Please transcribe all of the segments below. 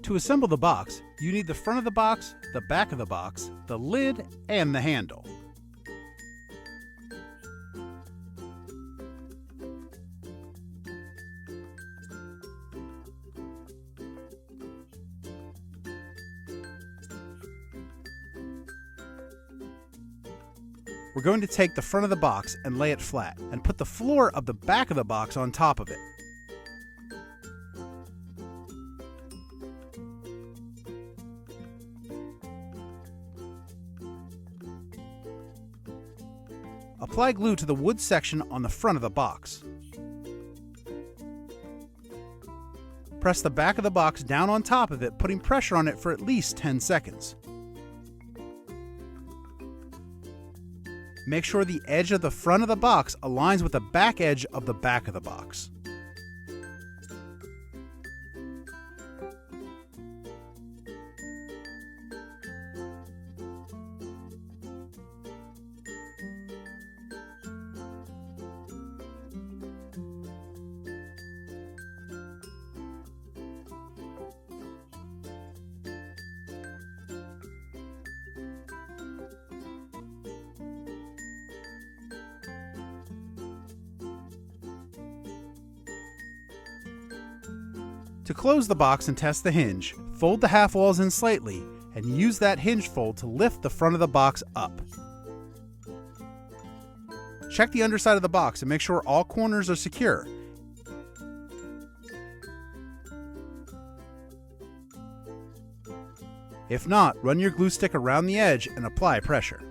To assemble the box, you need the front of the box, the back of the box, the lid, and the handle. We're going to take the front of the box and lay it flat, and put the floor of the back of the box on top of it. Apply glue to the wood section on the front of the box. Press the back of the box down on top of it, putting pressure on it for at least 10 seconds. Make sure the edge of the front of the box aligns with the back edge of the back of the box. To close the box and test the hinge, fold the half walls in slightly and use that hinge fold to lift the front of the box up. Check the underside of the box and make sure all corners are secure. If not, run your glue stick around the edge and apply pressure.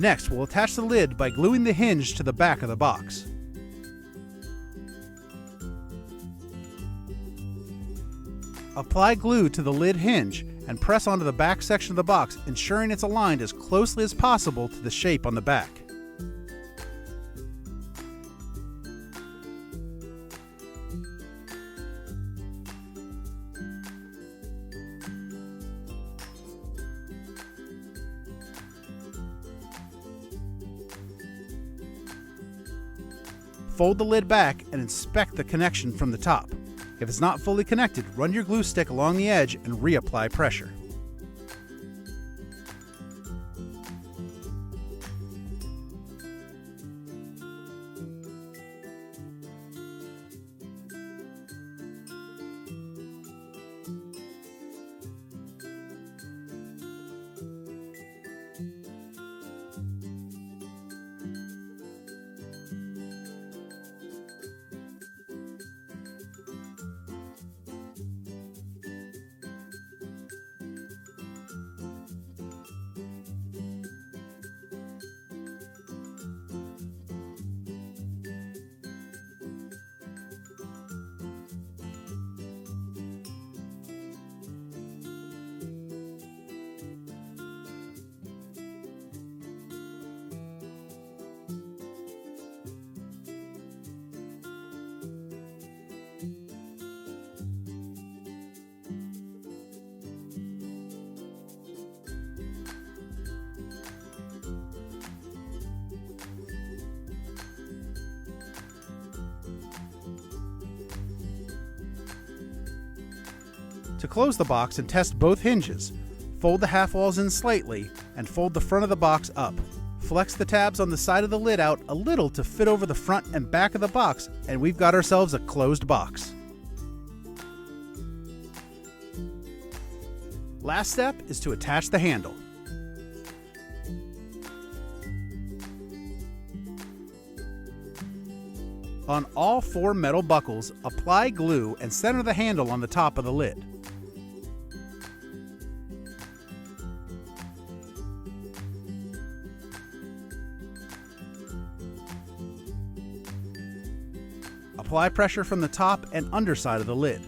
Next, we'll attach the lid by gluing the hinge to the back of the box. Apply glue to the lid hinge and press onto the back section of the box, ensuring it's aligned as closely as possible to the shape on the back. Fold the lid back and inspect the connection from the top. If it's not fully connected, run your glue stick along the edge and reapply pressure. To close the box and test both hinges, fold the half walls in slightly and fold the front of the box up. Flex the tabs on the side of the lid out a little to fit over the front and back of the box, and we've got ourselves a closed box. Last step is to attach the handle. On all 4 metal buckles, apply glue and center the handle on the top of the lid. Apply pressure from the top and underside of the lid.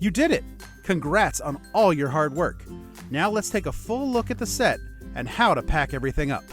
You did it! Congrats on all your hard work. Now let's take a full look at the set and how to pack everything up.